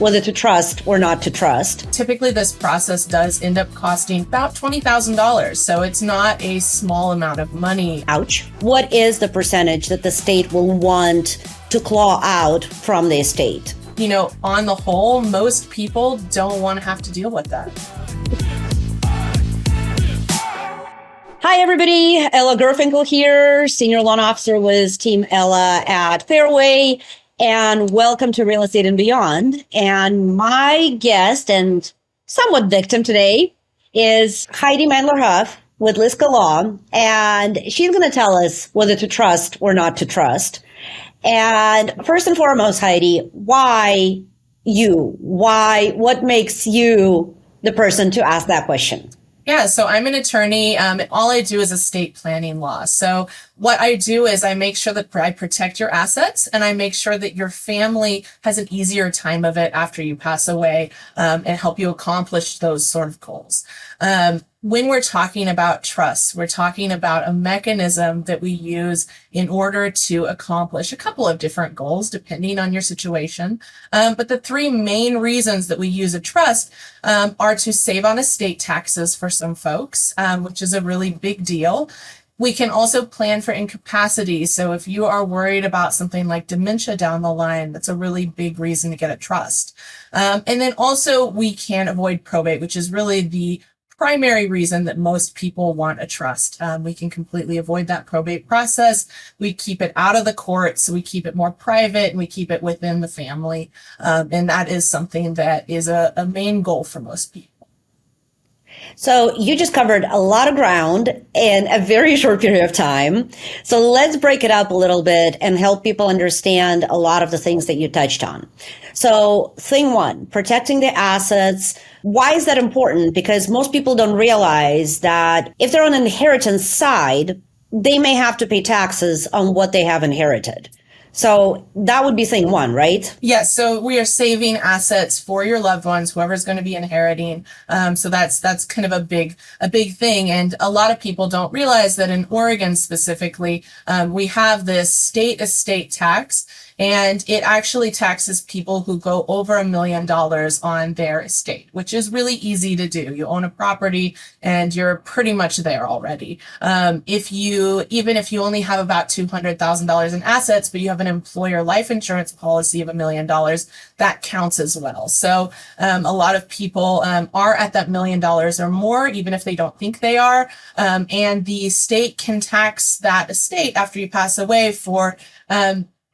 whether to trust or not to trust. Typically, this process does end up costing about $20,000, so it's not a small amount of money. Ouch. What is the percentage that the state will want to claw out from the estate? You know, on the whole, most people don't want to have to deal with that. Hi, everybody. Ella Gurfinkel here, Senior Loan Officer with Team Ella at Fairway. And welcome to Real Estate and Beyond. And my guest and somewhat victim today is Heidi Mandler Huff with Liska Law. And she's going to tell us whether to trust or not to trust. And first and foremost, Heidi, why you? What makes you the person to ask that question? Yeah, so I'm an attorney. All I do is estate planning law. So what I do is I make sure that I protect your assets and I make sure that your family has an easier time of it after you pass away, and help you accomplish those sort of goals. When we're talking about trust, we're talking about a mechanism that we use in order to accomplish a couple of different goals, depending on your situation. But the three main reasons that we use a trust are to save on estate taxes for some folks, which is a really big deal. We can also plan for incapacity. So if you are worried about something like dementia down the line, that's a really big reason to get a trust. And then also we can avoid probate, which is really the primary reason that most people want a trust. We can completely avoid that probate process. We keep it out of the court, so we keep it more private and we keep it within the family. And that is something that is a main goal for most people. So you just covered a lot of ground in a very short period of time. So let's break it up a little bit and help people understand a lot of the things that you touched on. So thing one, protecting the assets. Why is that important? Because most people don't realize that if they're on the inheritance side, they may have to pay taxes on what they have inherited. So that would be thing one, right? Yes. So we are saving assets for your loved ones, whoever's going to be inheriting. So that's kind of a big thing. And a lot of people don't realize that in Oregon specifically, we have this state estate tax. And it actually taxes people who go over $1 million on their estate, which is really easy to do. You own a property and you're pretty much there already. Even if you only have about $200,000 in assets, but you have an employer life insurance policy of $1 million, that counts as well. So a lot of people are at that $1 million or more, even if they don't think they are. And the state can tax that estate after you pass away for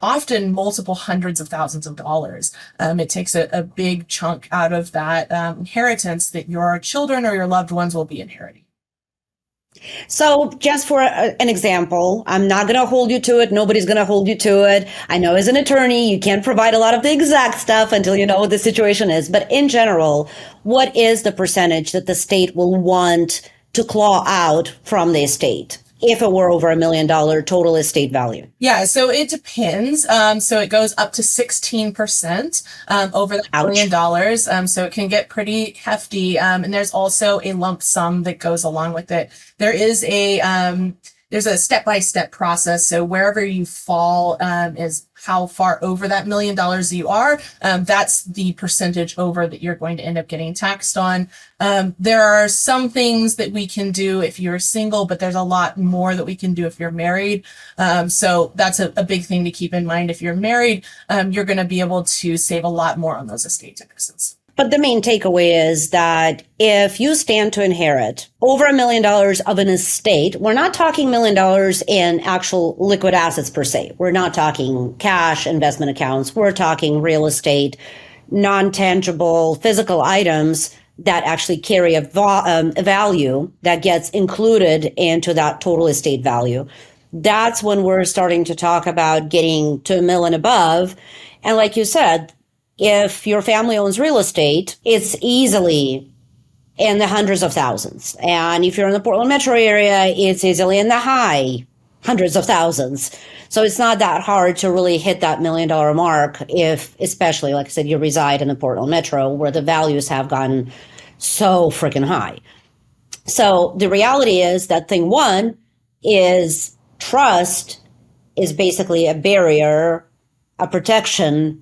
often multiple hundreds of thousands of dollars. It takes a big chunk out of that inheritance that your children or your loved ones will be inheriting. So just for an example, I'm not going to hold you to it. Nobody's going to hold you to it. I know as an attorney, you can't provide a lot of the exact stuff until you know what the situation is. But in general, what is the percentage that the state will want to claw out from the estate if it were over $1 million total estate value? Yeah, so it depends. So it goes up to 16% over the $1 million. So it can get pretty hefty. And there's also a lump sum that goes along with it. There's a step-by-step process. So wherever you fall is how far over that $1 million you are. That's the percentage over that you're going to end up getting taxed on. There are some things that we can do if you're single, but there's a lot more that we can do if you're married. So that's a big thing to keep in mind. If you're married, you're going to be able to save a lot more on those estate taxes. But the main takeaway is that if you stand to inherit over $1 million of an estate, we're not talking $1 million in actual liquid assets per se. We're not talking cash, investment accounts. We're talking real estate, non-tangible physical items that actually carry a value that gets included into that total estate value. That's when we're starting to talk about getting to $1 million above. And like you said, if your family owns real estate, it's easily in the hundreds of thousands. And if you're in the Portland metro area, it's easily in the high hundreds of thousands. So it's not that hard to really hit that $1 million mark if, especially, like I said, you reside in the Portland metro where the values have gone so freaking high. So the reality is that thing one is trust is basically a barrier, a protection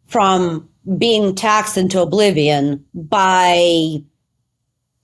from being taxed into oblivion by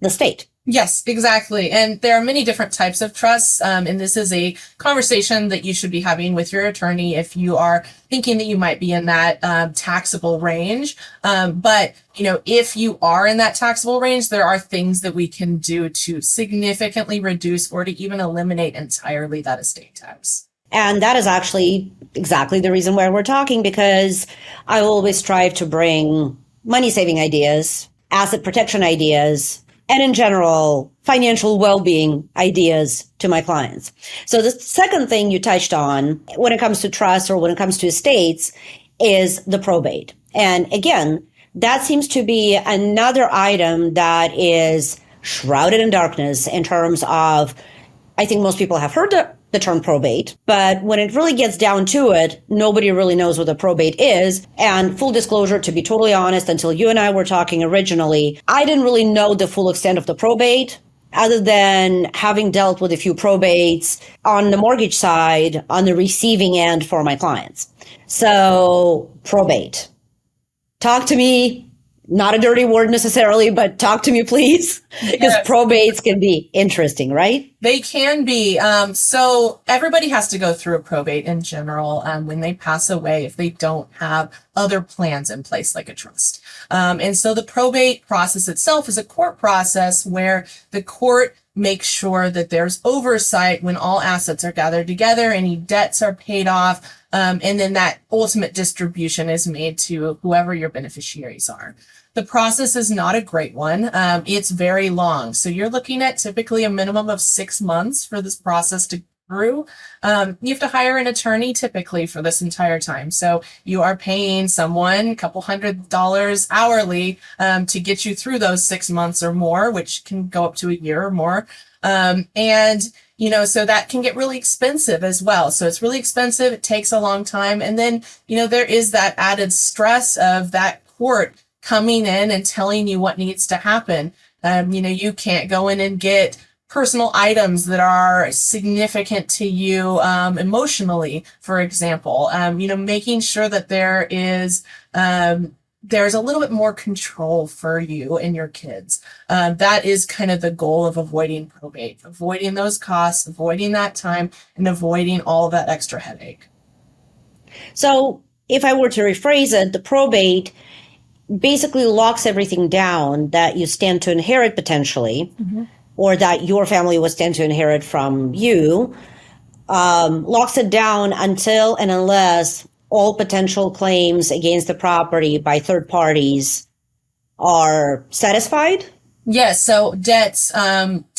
the state. Yes, exactly. And there are many different types of trusts. And this is a conversation that you should be having with your attorney if you are thinking that you might be in that taxable range. But, if you are in that taxable range, there are things that we can do to significantly reduce or to even eliminate entirely that estate tax. And that is actually exactly the reason why we're talking, because I always strive to bring money saving ideas, asset protection ideas, and in general, financial well-being ideas to my clients. So the second thing you touched on when it comes to trust or when it comes to estates is the probate. And again, that seems to be another item that is shrouded in darkness in terms of, I think most people have heard the term probate, but when it really gets down to it, nobody really knows what a probate is. And full disclosure, to be totally honest, until you and I were talking originally, I didn't really know the full extent of the probate, other than having dealt with a few probates on the mortgage side, on the receiving end for my clients. So probate. Talk to me. Not a dirty word necessarily, but talk to me, please, because probates can be interesting, right? They can be. So everybody has to go through a probate in general when they pass away if they don't have other plans in place like a trust. And so the probate process itself is a court process where the court makes sure that there's oversight when all assets are gathered together, any debts are paid off, and then that ultimate distribution is made to whoever your beneficiaries are. The process is not a great one. It's very long. So you're looking at typically a minimum of 6 months for this process to go through. You have to hire an attorney typically for this entire time. So you are paying someone a couple $100 hourly to get you through those 6 months or more, which can go up to a year or more. So that can get really expensive as well. So it's really expensive. It takes a long time. And then, there is that added stress of that court coming in and telling you what needs to happen. You can't go in and get personal items that are significant to you emotionally, for example. Making sure that there's a little bit more control for you and your kids. That is kind of the goal of avoiding probate, avoiding those costs, avoiding that time, and avoiding all of that extra headache. So if I were to rephrase it, the probate basically locks everything down that you stand to inherit potentially, or that your family will stand to inherit from you, locks it down until and unless all potential claims against the property by third parties are satisfied? Yes. So debts,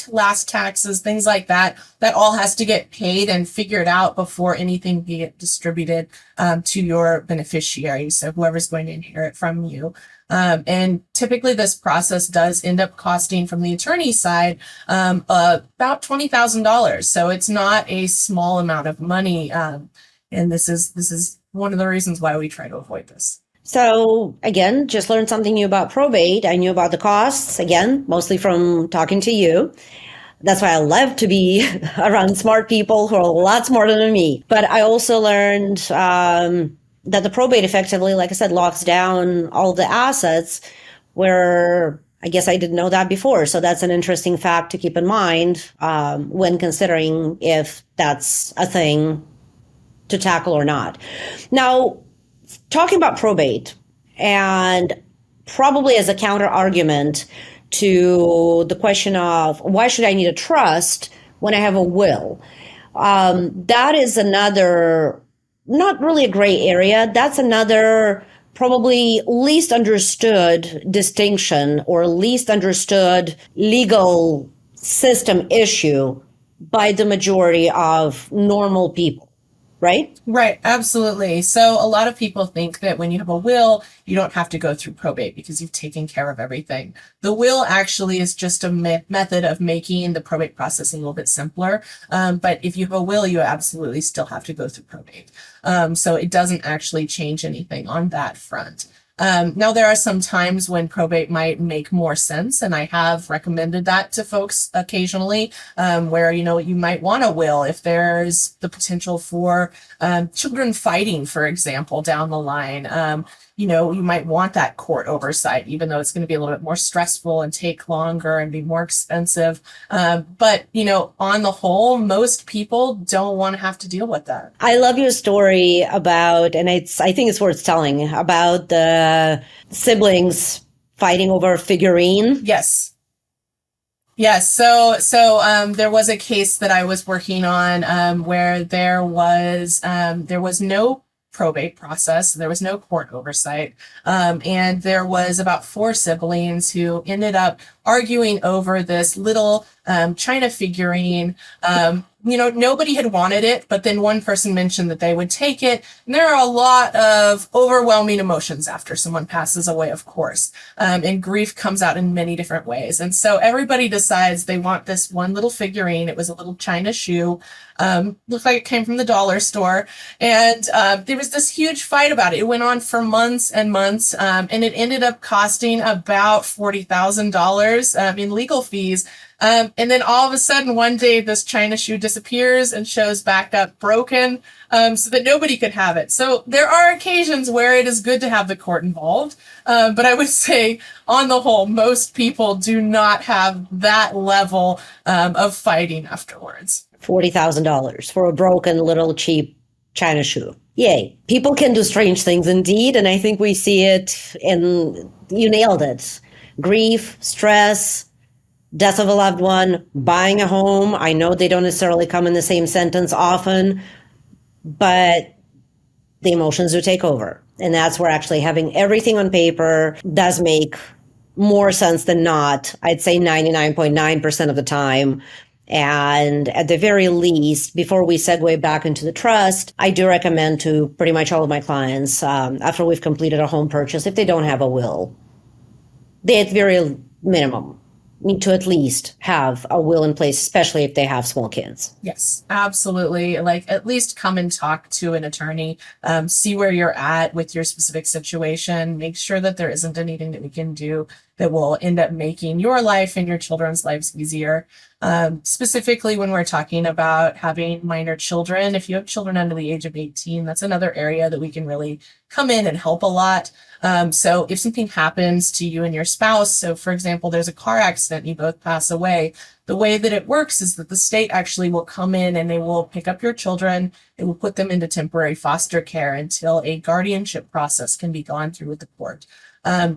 last taxes, things like that all has to get paid and figured out before anything get distributed to your beneficiaries. So whoever's going to inherit from you. And typically this process does end up costing from the attorney's side about $20,000. So it's not a small amount of money. And this is one of the reasons why we try to avoid this. So again, just learned something new about probate. I knew about the costs, again, mostly from talking to you. That's why I love to be around smart people who are a lot smarter than me. But I also learned that the probate effectively, like I said, locks down all the assets, where I guess I didn't know that before. So that's an interesting fact to keep in mind when considering if that's a thing to tackle or not. Now, talking about probate, and probably as a counter argument to the question of why should I need a trust when I have a will? That is another, not really a gray area. That's another probably least understood distinction or least understood legal system issue by the majority of normal people. Right? Right. Absolutely. So a lot of people think that when you have a will, you don't have to go through probate because you've taken care of everything. The will actually is just a method of making the probate process a little bit simpler. But if you have a will, you absolutely still have to go through probate. So it doesn't actually change anything on that front. Now, there are some times when probate might make more sense, and I have recommended that to folks occasionally, where, you might want a will if there's the potential for children fighting, for example, down the line. you might want that court oversight, even though it's going to be a little bit more stressful and take longer and be more expensive. But, on the whole, most people don't want to have to deal with that. I love your story about, and I think it's worth telling, about the siblings fighting over a figurine. Yes. Yes. So there was a case that I was working on where there was no probate process. There was no court oversight. And there was about 4 siblings who ended up arguing over this little China figurine. Nobody had wanted it, but then one person mentioned that they would take it. And there are a lot of overwhelming emotions after someone passes away, of course. And grief comes out in many different ways. And so everybody decides they want this one little figurine. It was a little China shoe. Looked like it came from the dollar store. And there was this huge fight about it. It went on for months and months. And it ended up costing about $40,000 in legal fees. And then all of a sudden, one day, this China shoe disappears and shows back up broken, so that nobody could have it. So there are occasions where it is good to have the court involved. But I would say, on the whole, most people do not have that level of fighting afterwards. $40,000 for a broken little cheap China shoe. Yay. People can do strange things indeed. And I think we see it you nailed it. Grief, stress, death of a loved one, buying a home. I know they don't necessarily come in the same sentence often, but the emotions do take over. And that's where actually having everything on paper does make more sense than not. I'd say 99.9% of the time. And at the very least, before we segue back into the trust, I do recommend to pretty much all of my clients, after we've completed a home purchase, if they don't have a will, they at very minimum need to at least have a will in place, especially if they have small kids. Yes, absolutely. Like, at least come and talk to an attorney, see where you're at with your specific situation, make sure that there isn't anything that we can do that will end up making your life and your children's lives easier. Specifically when we're talking about having minor children, if you have children under the age of 18, that's another area that we can really come in and help a lot. So if something happens to you and your spouse, so for example, there's a car accident, you both pass away, the way that it works is that the state actually will come in and they will pick up your children, they will put them into temporary foster care until a guardianship process can be gone through with the court.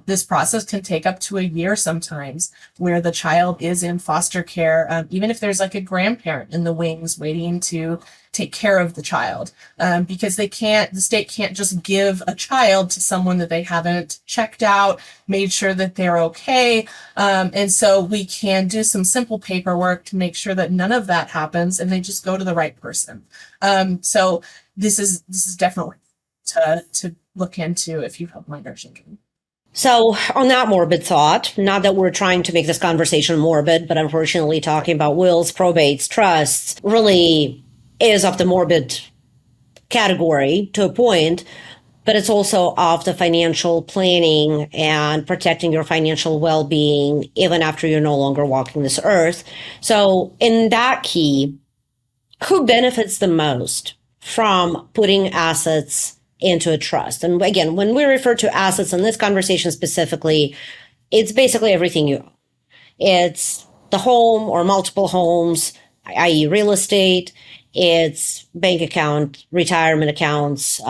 This process can take up to a year sometimes, where the child is in foster care, even if there's like a grandparent in the wings waiting to take care of the child, because the state can't just give a child to someone that they haven't checked out, made sure that they're okay. And so we can do some simple paperwork to make sure that none of that happens and they just go to the right person. So this is definitely to look into if you have minor children. So on that morbid thought, not that we're trying to make this conversation morbid, but unfortunately talking about wills, probates, trusts really is of the morbid category to a point, but it's also of the financial planning and protecting your financial well-being even after you're no longer walking this earth. So in that key, who benefits the most from putting assets into a trust? And again, when we refer to assets in this conversation specifically, it's basically everything you own. It's the home or multiple homes, i.e. real estate. It's bank account, retirement accounts,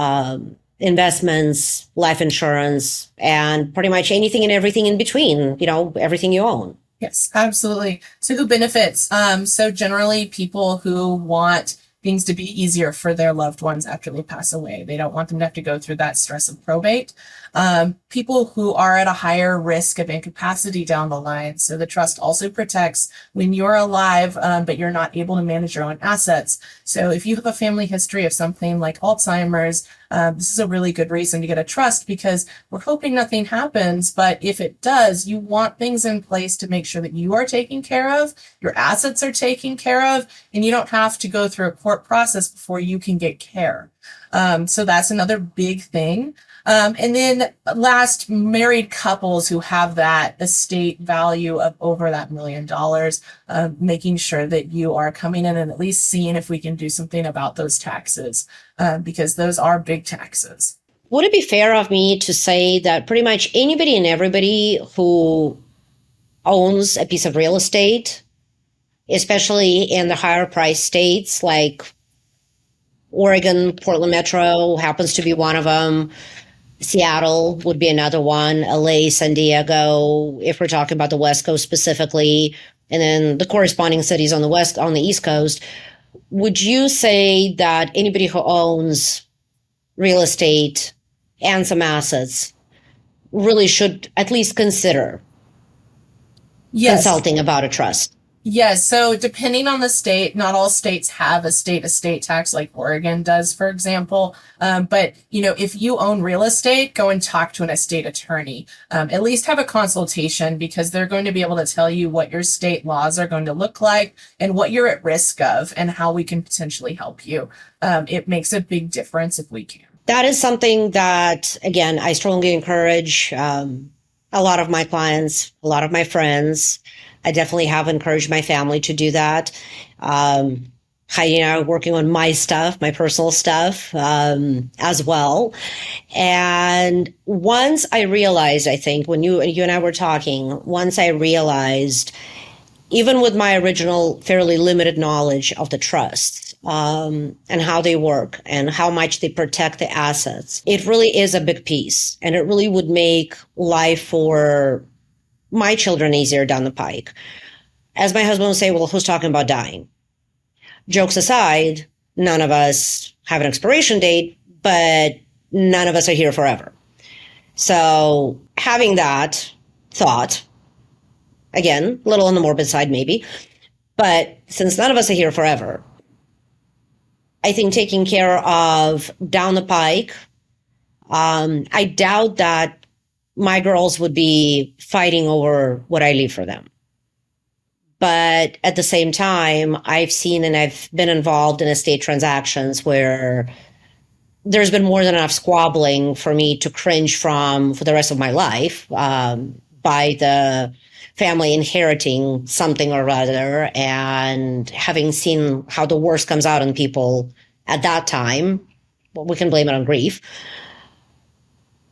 investments, life insurance, and pretty much anything and everything in between, everything you own. Yes, absolutely. So who benefits? So generally people who want things to be easier for their loved ones after they pass away. They don't want them to have to go through that stress of probate. People who are at a higher risk of incapacity down the line. So the trust also protects when you're alive, but you're not able to manage your own assets. So if you have a family history of something like Alzheimer's, this is a really good reason to get a trust, because we're hoping nothing happens. But if it does, you want things in place to make sure that you are taken care of, your assets are taken care of, and you don't have to go through a court process before you can get care. So that's another big thing. And then last, married couples who have that estate value of over that $1 million, making sure that you are coming in and at least seeing if we can do something about those taxes, because those are big taxes. Would it be fair of me to say that pretty much anybody and everybody who owns a piece of real estate, especially in the higher price states like Oregon, Portland Metro happens to be one of them. Seattle would be another one, LA, San Diego, if we're talking about the West Coast specifically, and then the corresponding cities on the East Coast. Would you say that anybody who owns real estate and some assets really should at least consider consulting about a trust? Yes. So depending on the state, not all states have a state estate tax like Oregon does, for example. But if you own real estate, go and talk to an estate attorney. At least have a consultation, because they're going to be able to tell you what your state laws are going to look like and what you're at risk of and how we can potentially help you. It makes a big difference if we can. That is something that, again, I strongly encourage a lot of my clients, a lot of my friends. I definitely have encouraged my family to do that. Heidi and I are working on my stuff, my personal stuff, as well. And once I realized, I think when you and I were talking, once I realized, even with my original fairly limited knowledge of the trusts, and how they work and how much they protect the assets, it really is a big piece, and it really would make life for my children easier down the pike. As my husband would say, well, who's talking about dying? Jokes aside, none of us have an expiration date, but none of us are here forever. So having that thought, again, a little on the morbid side maybe, but since none of us are here forever, I think taking care of down the pike, I doubt that my girls would be fighting over what I leave for them. But at the same time, I've seen and I've been involved in estate transactions where there's been more than enough squabbling for me to cringe from for the rest of my life, by the family inheriting something or other, and having seen how the worst comes out on people at that time. Well, we can blame it on grief.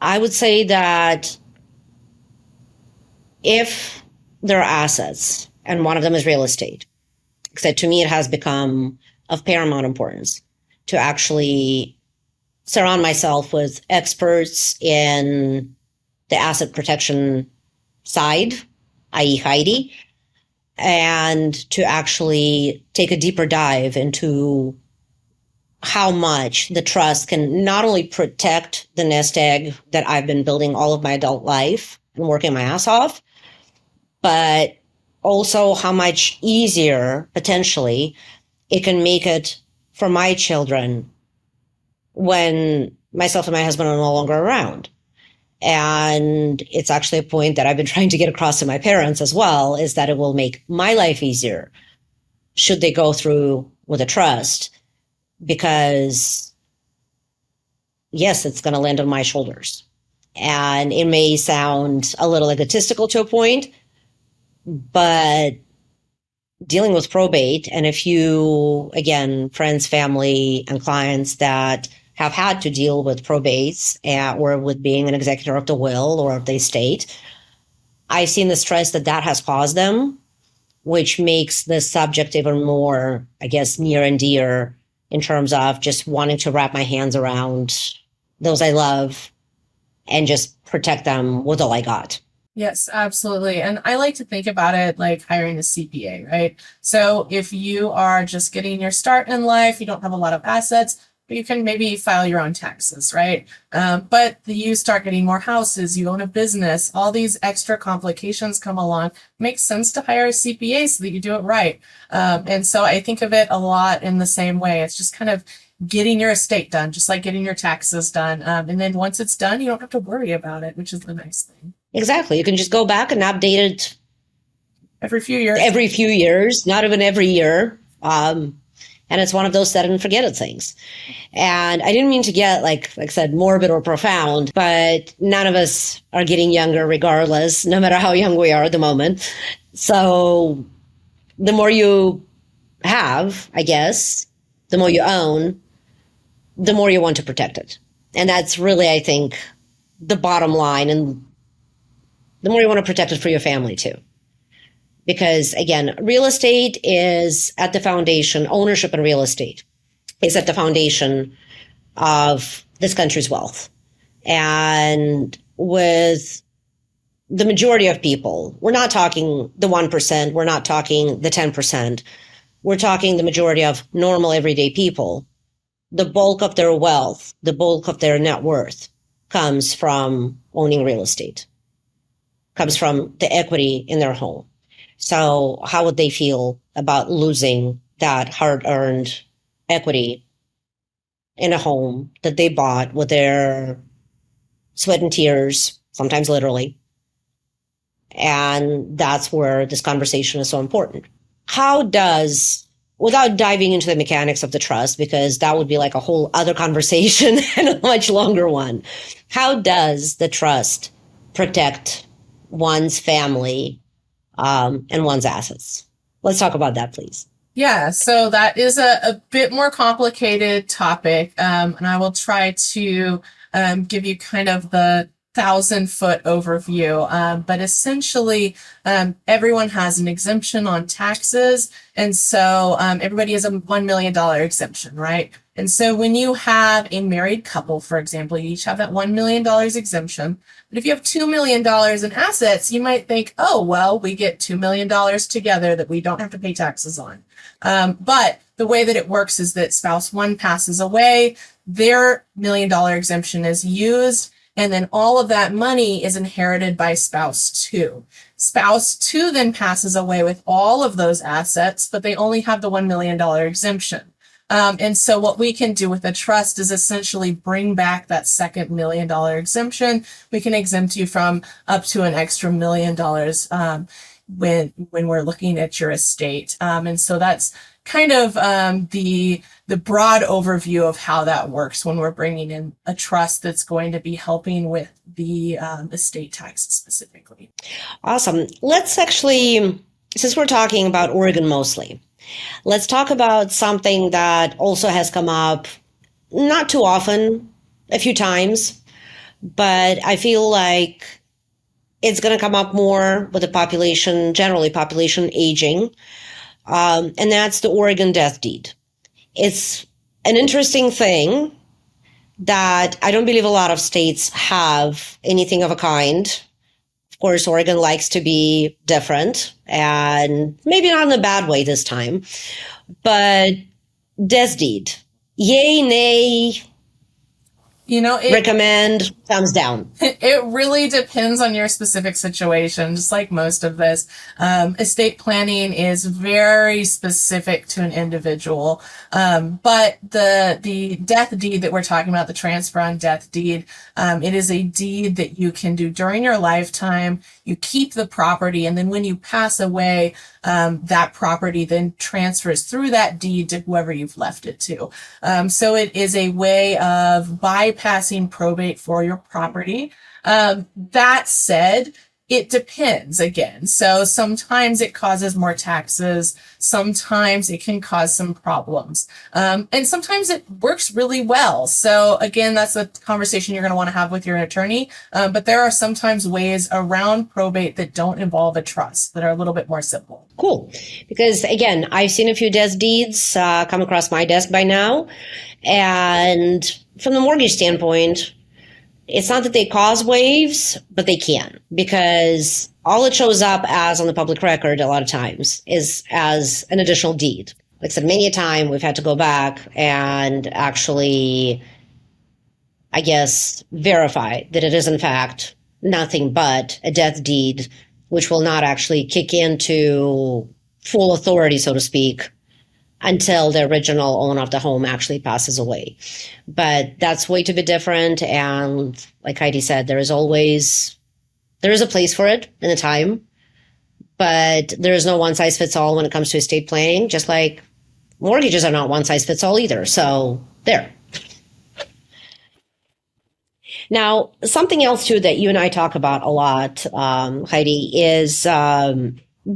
I would say that if there are assets, and one of them is real estate, because to me it has become of paramount importance to actually surround myself with experts in the asset protection side, i.e. Heidi, and to actually take a deeper dive into how much the trust can not only protect the nest egg that I've been building all of my adult life and working my ass off, but also how much easier potentially it can make it for my children when myself and my husband are no longer around. And it's actually a point that I've been trying to get across to my parents as well, is that it will make my life easier should they go through with a trust. Because yes, it's going to land on my shoulders. And it may sound a little egotistical to a point, but dealing with probate, and if you, again, friends, family, and clients that have had to deal with probates or with being an executor of the will or of the estate, I've seen the stress that has caused them, which makes this subject even more, I guess, near and dear in terms of just wanting to wrap my hands around those I love and just protect them with all I got. Yes, absolutely. And I like to think about it like hiring a CPA, right? So if you are just getting your start in life, you don't have a lot of assets, but you can maybe file your own taxes, right? But you start getting more houses, you own a business, all these extra complications come along. Makes sense to hire a CPA so that you do it right. And so I think of it a lot in the same way. It's just kind of getting your estate done, just like getting your taxes done. And then once it's done, you don't have to worry about it, which is the nice thing. Exactly. You can just go back and update it every few years. Every few years, not even every year. And it's one of those set and forget it things. And I didn't mean to get, like I said, morbid or profound, but none of us are getting younger regardless, no matter how young we are at the moment. So the more you have, I guess, the more you own, the more you want to protect it. And that's really, I think, the bottom line. And the more you want to protect it for your family too. Because again, real estate is at the foundation, ownership in real estate is at the foundation of this country's wealth. And with the majority of people, we're not talking the 1%, we're not talking the 10%, we're talking the majority of normal everyday people. The bulk of their wealth, the bulk of their net worth comes from owning real estate, comes from the equity in their home. So how would they feel about losing that hard-earned equity in a home that they bought with their sweat and tears, sometimes literally? And that's where this conversation is so important. How does, without diving into the mechanics of the trust, because that would be like a whole other conversation and a much longer one, how does the trust protect one's family and one's assets? Let's talk about that, please. Yeah, so that is a bit more complicated topic, and I will try to give you kind of the 1,000-foot overview. But essentially, everyone has an exemption on taxes, and so everybody has a $1 million exemption, right? And so when you have a married couple, for example, you each have that $1 million exemption. But if you have $2 million in assets, you might think, oh, well, we get $2 million together that we don't have to pay taxes on. But the way that it works is that spouse one passes away, their $1 million exemption is used, and then all of that money is inherited by spouse two. Spouse two then passes away with all of those assets, but they only have the $1 million exemption. And so what we can do with a trust is essentially bring back that second $1 million exemption. We can exempt you from up to an extra $1 million when we're looking at your estate. And so that's kind of the broad overview of how that works when we're bringing in a trust that's going to be helping with the estate taxes specifically. Awesome. Let's actually, since we're talking about Oregon mostly, let's talk about something that also has come up not too often, a few times, but I feel like it's going to come up more with the population, generally population aging, and that's the Oregon death deed. It's an interesting thing that I don't believe a lot of states have anything of a kind. Of course, Oregon likes to be different, and maybe not in a bad way this time, but death deed, yay, nay, recommend, thumbs down. It really depends on your specific situation, just like most of this. Estate planning is very specific to an individual. But the death deed that we're talking about, the transfer on death deed, it is a deed that you can do during your lifetime. You keep the property, and then when you pass away, that property then transfers through that deed to whoever you've left it to. So it is a way of bypassing probate for your property. That said, it depends again. So sometimes it causes more taxes. Sometimes it can cause some problems. And sometimes it works really well. So again, that's a conversation you're going to want to have with your attorney. But there are sometimes ways around probate that don't involve a trust that are a little bit more simple. Cool. Because again, I've seen a few death deeds come across my desk by now. And from the mortgage standpoint, it's not that they cause waves, but they can, because all it shows up as on the public record a lot of times is as an additional deed. Like I said, many a time we've had to go back and actually, I guess, verify that it is in fact nothing but a death deed, which will not actually kick into full authority, so to speak, until the original owner of the home actually passes away. But that's way to be different. And like Heidi said, there is a place for it and a time, but there is no one size fits all when it comes to estate planning, just like mortgages are not one size fits all either. So there. Now, something else too that you and I talk about a lot, Heidi, is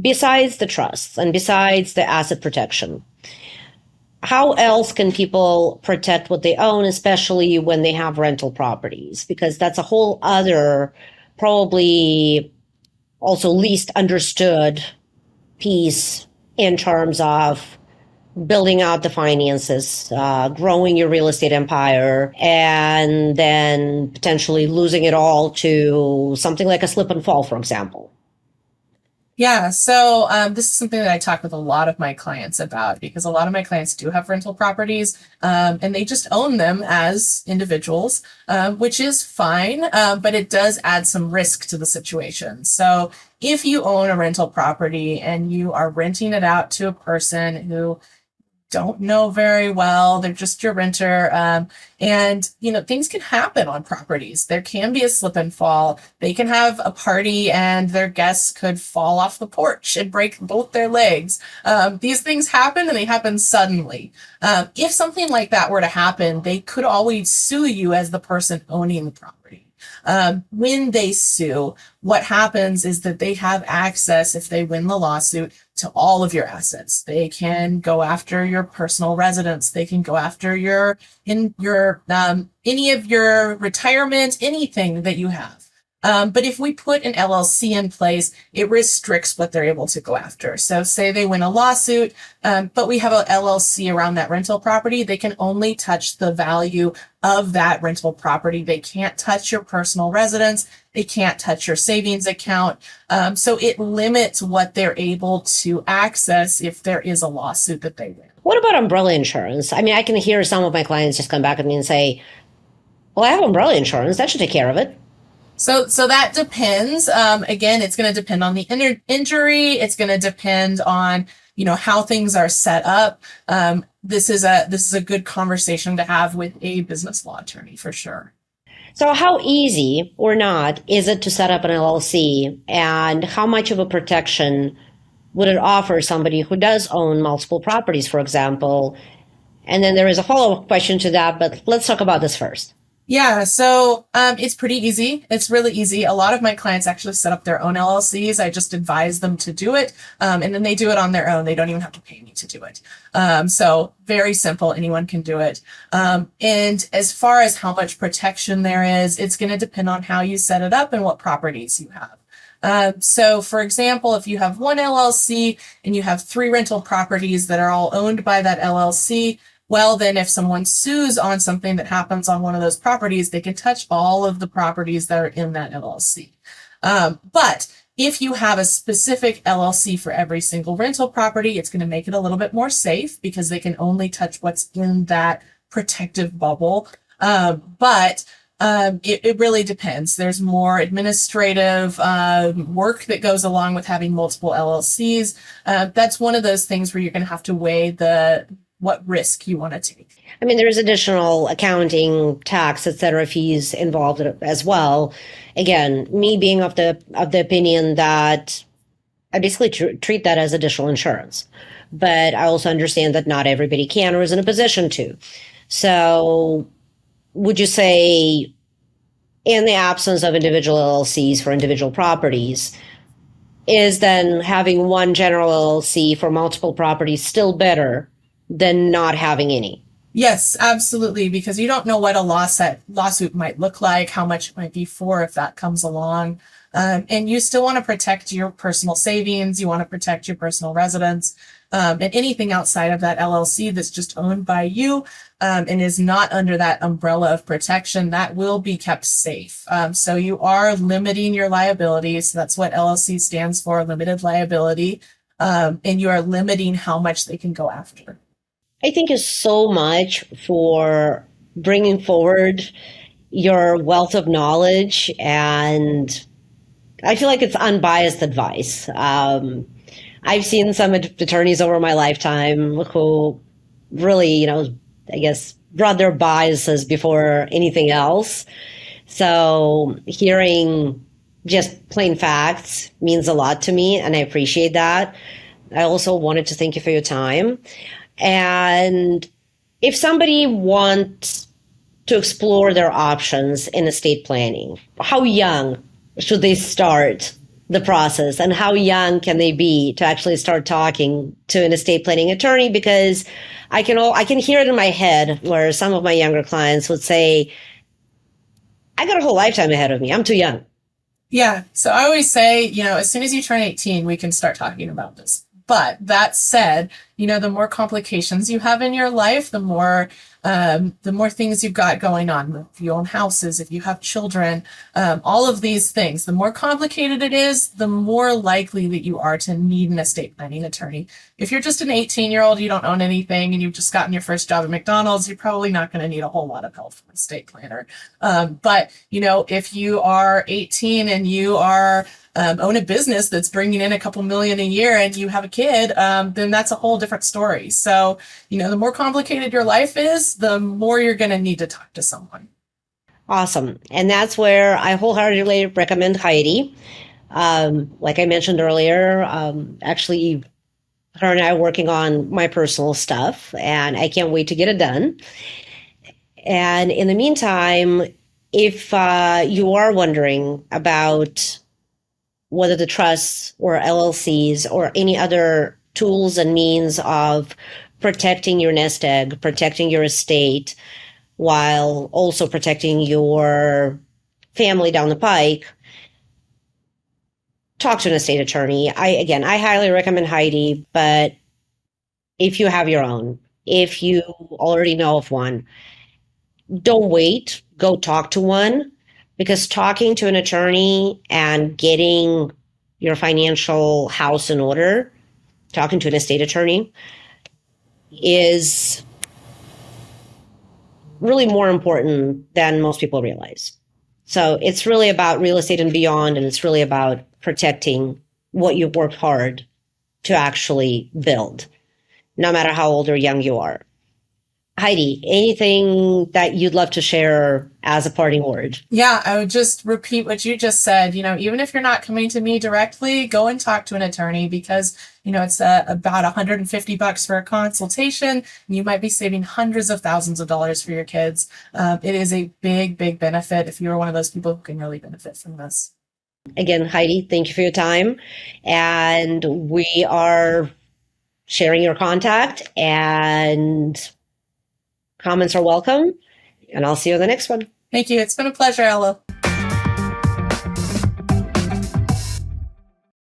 besides the trusts and besides the asset protection, how else can people protect what they own, especially when they have rental properties? Because that's a whole other, probably also least understood piece in terms of building out the finances, growing your real estate empire, and then potentially losing it all to something like a slip and fall, for example. Yeah, so this is something that I talk with a lot of my clients about because a lot of my clients do have rental properties and they just own them as individuals, which is fine, but it does add some risk to the situation. So if you own a rental property and you are renting it out to a person who don't know very well, they're just your renter, and things can happen on properties. There can be a slip and fall. They can have a party and their guests could fall off the porch and break both their legs. These things happen and they happen suddenly. If something like that were to happen, they could always sue you as the person owning the property. When they sue, what happens is that they have access, if they win the lawsuit, to all of your assets. They can go after your personal residence. They can go after any of your retirement, anything that you have. But if we put an LLC in place, it restricts what they're able to go after. So say they win a lawsuit, but we have a LLC around that rental property, they can only touch the value of that rental property. They can't touch your personal residence. They can't touch your savings account. So it limits what they're able to access if there is a lawsuit that they win. What about umbrella insurance? I mean, I can hear some of my clients just come back at me and say, well, I have umbrella insurance. That should take care of it. So that depends. Again, it's going to depend on the injury. It's going to depend on, how things are set up. This is a good conversation to have with a business law attorney for sure. So how easy or not is it to set up an LLC, and how much of a protection would it offer somebody who does own multiple properties, for example? And then there is a follow-up question to that, but let's talk about this first. Yeah, so it's pretty easy. It's really easy. A lot of my clients actually set up their own LLCs. I just advise them to do it, and then they do it on their own. They don't even have to pay me to do it. So very simple. Anyone can do it. And as far as how much protection there is, it's going to depend on how you set it up and what properties you have. So for example, if you have one LLC and you have 3 rental properties that are all owned by that LLC, well, then if someone sues on something that happens on one of those properties, they can touch all of the properties that are in that LLC. But if you have a specific LLC for every single rental property, it's going to make it a little bit more safe because they can only touch what's in that protective bubble. But it really depends. There's more administrative work that goes along with having multiple LLCs. That's one of those things where you're going to have to weigh what risk you want to take. I mean, there's additional accounting, tax, et cetera, fees involved as well. Again, me being of the opinion that I basically treat that as additional insurance, but I also understand that not everybody can or is in a position to. So would you say, in the absence of individual LLCs for individual properties, is then having one general LLC for multiple properties still better than not having any? Yes, absolutely, because you don't know what a lawsuit might look like, how much it might be for if that comes along. And you still want to protect your personal savings. You want to protect your personal residence. And anything outside of that LLC that's just owned by you and is not under that umbrella of protection, that will be kept safe. So you are limiting your liabilities. So that's what LLC stands for, limited liability. And you are limiting how much they can go after. I thank you so much for bringing forward your wealth of knowledge, and I feel like it's unbiased advice. I've seen some attorneys over my lifetime who really, I guess, brought their biases before anything else. So hearing just plain facts means a lot to me, and I appreciate that. I also wanted to thank you for your time. And if somebody wants to explore their options in estate planning, how young should they start the process, and how young can they be to actually start talking to an estate planning attorney? Because I can hear it in my head where some of my younger clients would say, I got a whole lifetime ahead of me. I'm too young. Yeah. So I always say, as soon as you turn 18, we can start talking about this. But that said, the more complications you have in your life, the more things you've got going on. If you own houses, if you have children, all of these things, the more complicated it is, the more likely that you are to need an estate planning attorney. If you're just an 18-year-old, you don't own anything, and you've just gotten your first job at McDonald's, you're probably not going to need a whole lot of help from an estate planner. But if you are 18 and you are own a business that's bringing in a couple million a year and you have a kid, then that's a whole different story. So, the more complicated your life is, the more you're going to need to talk to someone. Awesome. And that's where I wholeheartedly recommend Heidi. Like I mentioned earlier, actually, her and I are working on my personal stuff, and I can't wait to get it done. And in the meantime, if you are wondering about whether the trusts or LLCs or any other tools and means of protecting your nest egg, protecting your estate, while also protecting your family down the pike, talk to an estate attorney. I highly recommend Heidi, but if you have your own, if you already know of one, don't wait, go talk to one, because talking to an attorney and getting your financial house in order, talking to an estate attorney, is really more important than most people realize. So it's really about real estate and beyond, and it's really about protecting what you've worked hard to actually build, no matter how old or young you are. Heidi, anything that you'd love to share as a parting word? Yeah, I would just repeat what you just said. Even if you're not coming to me directly, go and talk to an attorney, because, it's about $150 for a consultation. And you might be saving hundreds of thousands of dollars for your kids. It is a big, big benefit if you're one of those people who can really benefit from this. Again, Heidi, thank you for your time. And we are sharing your contact, and comments are welcome. And I'll see you on the next one. Thank you. It's been a pleasure, Ella.